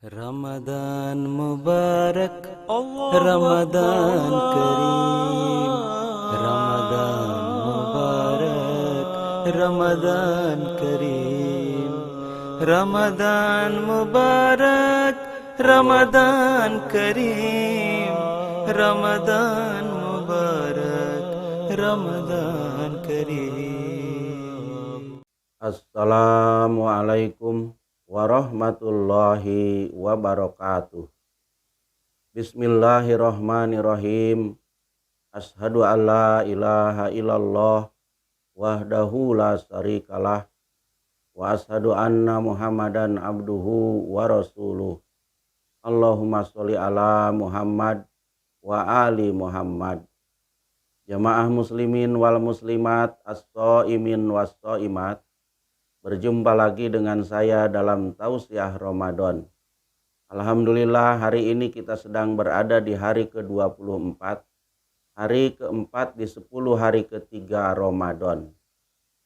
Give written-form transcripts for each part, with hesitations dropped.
Ramadan Mubarak, Allahu Ramadan Kareem, Akbar. Ramadan Mubarak, Ramadan Kareem, Ramadan Mubarak, Ramadan Kareem, Ramadan Mubarak, Ramadan Kareem. Assalamualaikum warahmatullahi wabarakatuh. Bismillahirrahmanirrahim. Ashhadu an la ilaha illallah wahdahu la syarikalah wa ashhadu anna Muhammadan abduhu wa rasuluh. Allahumma sholli ala Muhammad wa ali Muhammad. Jamaah muslimin wal muslimat, as-shaimin was-shaimat. Berjumpa lagi dengan saya dalam tausiah Ramadan. Alhamdulillah hari ini kita sedang berada di hari ke-24. Hari keempat di 10 hari ketiga Ramadan.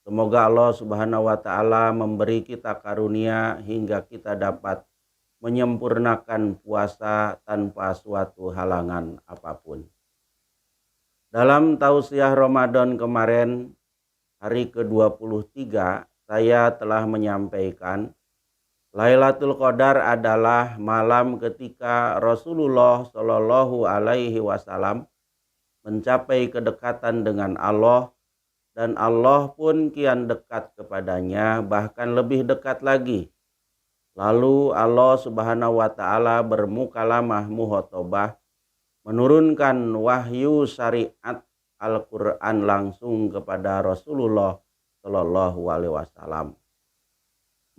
Semoga Allah Subhanahu wa Ta'ala memberi kita karunia hingga kita dapat menyempurnakan puasa tanpa suatu halangan apapun. Dalam tausiah Ramadan kemarin, hari ke-23, saya telah menyampaikan Lailatul Qadar adalah malam ketika Rasulullah Shallallahu Alaihi Wasallam mencapai kedekatan dengan Allah, dan Allah pun kian dekat kepadanya, bahkan lebih dekat lagi. Lalu Allah Subhanahu wa Ta'ala bermukalamah muhotobah, menurunkan wahyu syariat Al-Quran langsung kepada Rasulullah Shallallahu Alaihi Wasallam.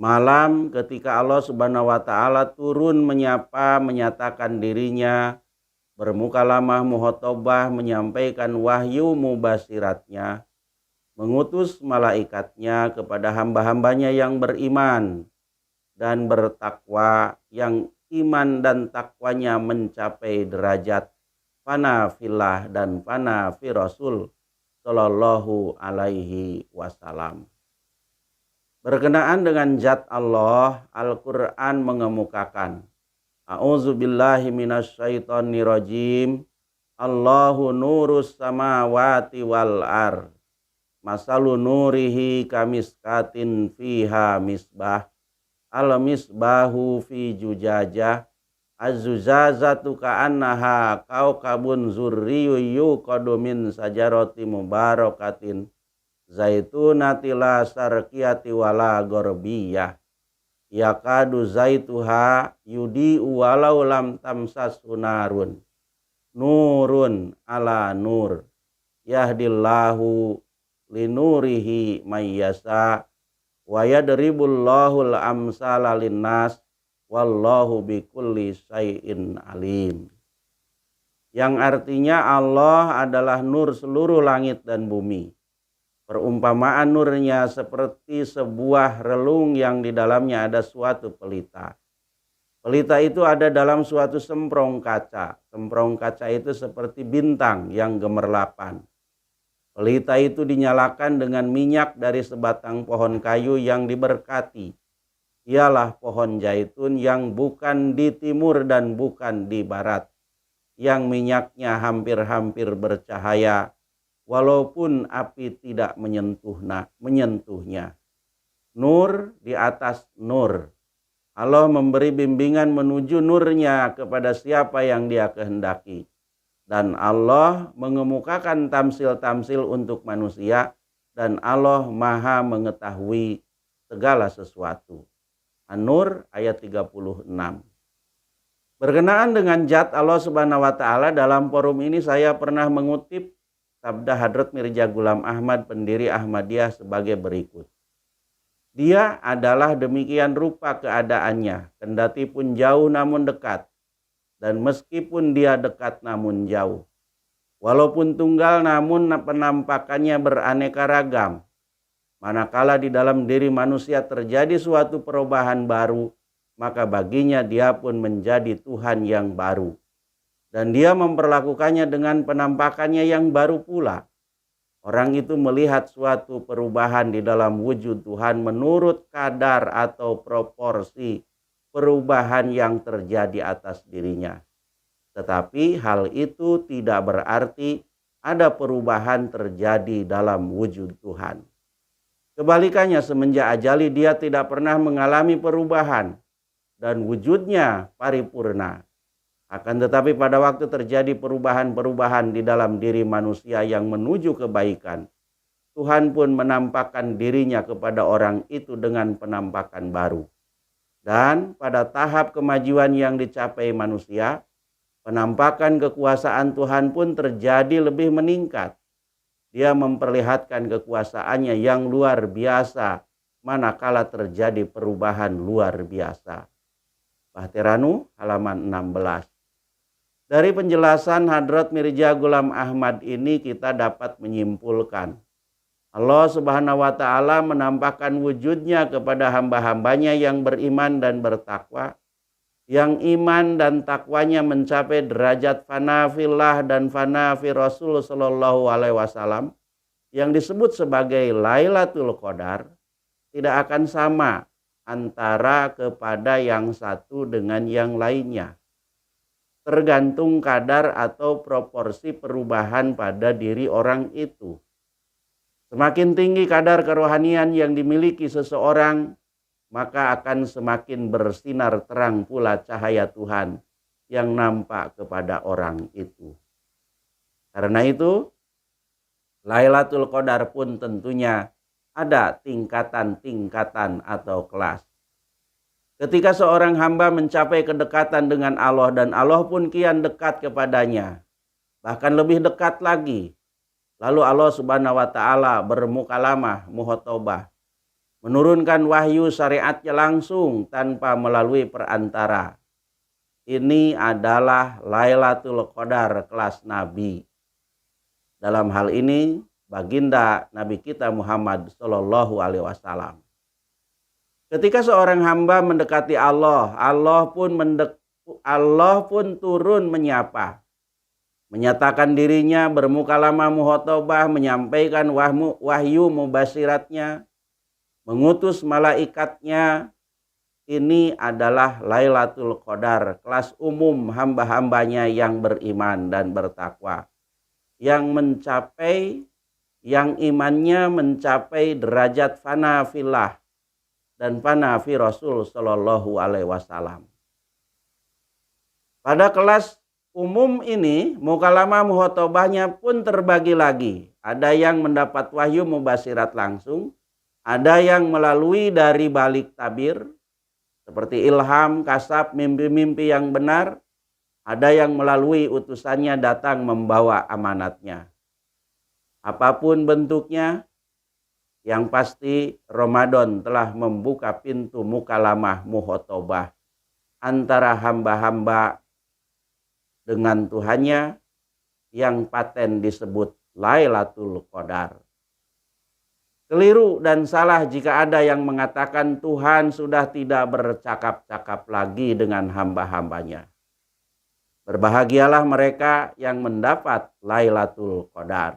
Malam ketika Allah Subhanahu wa Ta'ala turun menyatakan dirinya, bermukalamah muhotobah, menyampaikan wahyu mubasiratnya, mengutus malaikatnya kepada hamba-hambanya yang beriman dan bertakwa, yang iman dan takwanya mencapai derajat fana fillah dan fana fi Rasul Sallallahu Alaihi Wasallam. Berkenaan dengan zat Allah, Al-Quran mengemukakan, A'udzubillahi minasyaitonirrajim, Allahu nurus samawati wal ar, masalu nurihi kamiskatin fiha misbah, al misbahu fi jujajah, az-zuzazatu ka'annaha kaukabun zurriyyu yuqadu min sajarati mubarakatin zaitunati la sarqiyati wala gorbiyah yakadu zaituha yudi'u walau lam tamsashu narun nurun ala nur yahdillahu linurihi mayyasa wa yadribullahul amsala linnas wallahu bikulli syai'in alim. Yang artinya Allah adalah nur seluruh langit dan bumi. Perumpamaan nurnya seperti sebuah relung yang di dalamnya ada suatu pelita. Pelita itu ada dalam suatu semprong kaca. Semprong kaca itu seperti bintang yang gemerlapan. Pelita itu dinyalakan dengan minyak dari sebatang pohon kayu yang diberkati. Ialah pohon zaitun yang bukan di timur dan bukan di barat, yang minyaknya hampir-hampir bercahaya, walaupun api tidak menyentuhnya. Nur di atas nur. Allah memberi bimbingan menuju nurnya kepada siapa yang Dia kehendaki. Dan Allah mengemukakan tamsil-tamsil untuk manusia, dan Allah Maha mengetahui segala sesuatu. An-Nur ayat 36. Berkenaan dengan zat Allah Subhanahu wa Ta'ala, dalam forum ini saya pernah mengutip sabda Hadrat Mirza Ghulam Ahmad, pendiri Ahmadiyah, sebagai berikut. Dia adalah demikian rupa keadaannya, kendati pun jauh namun dekat, dan meskipun dia dekat namun jauh. Walaupun tunggal namun penampakannya beraneka ragam. Manakala di dalam diri manusia terjadi suatu perubahan baru, maka baginya dia pun menjadi Tuhan yang baru. Dan dia memperlakukannya dengan penampakannya yang baru pula. Orang itu melihat suatu perubahan di dalam wujud Tuhan menurut kadar atau proporsi perubahan yang terjadi atas dirinya. Tetapi hal itu tidak berarti ada perubahan terjadi dalam wujud Tuhan. Kebalikannya, semenjak ajali dia tidak pernah mengalami perubahan dan wujudnya paripurna. Akan tetapi pada waktu terjadi perubahan-perubahan di dalam diri manusia yang menuju kebaikan, Tuhan pun menampakkan dirinya kepada orang itu dengan penampakan baru. Dan pada tahap kemajuan yang dicapai manusia, penampakan kekuasaan Tuhan pun terjadi lebih meningkat. Dia memperlihatkan kekuasaannya yang luar biasa manakala terjadi perubahan luar biasa. Bahteranu halaman 16. Dari penjelasan Hadrat Mirza Ghulam Ahmad ini kita dapat menyimpulkan Allah Subhanahu wa Ta'ala menampakkan wujudnya kepada hamba-hambanya yang beriman dan bertakwa, yang iman dan takwanya mencapai derajat fana fillah dan fana fi Rasul sallallahu alaihi wasallam yang disebut sebagai Lailatul Qadar, tidak akan sama antara kepada yang satu dengan yang lainnya. Tergantung kadar atau proporsi perubahan pada diri orang itu. Semakin tinggi kadar kerohanian yang dimiliki seseorang, maka akan semakin bersinar terang pula cahaya Tuhan yang nampak kepada orang itu. Karena itu, Lailatul Qadar pun tentunya ada tingkatan-tingkatan atau kelas. Ketika seorang hamba mencapai kedekatan dengan Allah dan Allah pun kian dekat kepadanya, bahkan lebih dekat lagi, lalu Allah Subhanahu wa Ta'ala bermukalamah, muhotobah, menurunkan wahyu syariatnya langsung tanpa melalui perantara. Ini adalah Lailatul Qadar kelas Nabi. Dalam hal ini baginda Nabi kita Muhammad Sallallahu Alaihi Wasallam. Ketika seorang hamba mendekati Allah, Allah pun turun menyapa, menyatakan dirinya, bermukalamah muhotobah, menyampaikan wahyu mubasyiratnya, mengutus malaikatnya. Ini adalah Lailatul Qadar, kelas umum hamba-hambanya yang beriman dan bertakwa, yang imannya mencapai derajat fana fillah dan fana fi Rasul sallallahu alaihi wasallam. Pada kelas umum ini, mukalamah muhotobahnya pun terbagi lagi. Ada yang mendapat wahyu mubasyirat langsung, ada yang melalui dari balik tabir, seperti ilham, kasab, mimpi-mimpi yang benar. Ada yang melalui utusannya datang membawa amanatnya. Apapun bentuknya, yang pasti Ramadan telah membuka pintu mukalamah muhotobah antara hamba-hamba dengan Tuhannya yang paten disebut Lailatul Qadar. Keliru dan salah jika ada yang mengatakan Tuhan sudah tidak bercakap-cakap lagi dengan hamba-hambanya. Berbahagialah mereka yang mendapat Lailatul Qadar.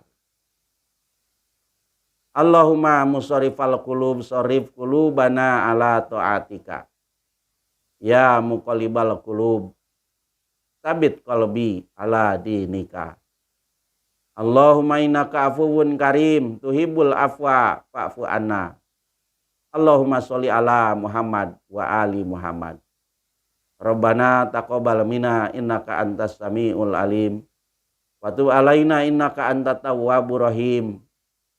Allahumma musarrifal qulub sarrif qulubana ala ta'atika. Ya muqallibal qulub sabit qalbi ala dinika. Allahumma innaka afuwun karim tuhibbul afwa fa'fu anna. Allahumma sholli ala Muhammad wa ali Muhammad. Rabbana taqabbal minna innaka antas samiul alim. Wa tub alaina innaka antat tawwabur rahim.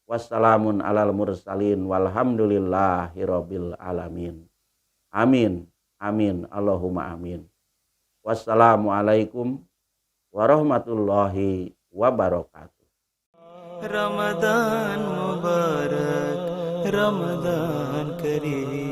Wassalamun alal mursalin walhamdulillahi rabbil alamin. Amin. Amin. Allahumma amin. Wassalamualaikum warahmatullahi wabarakatuh. Ramadan Mubarak, Ramadan Kareem.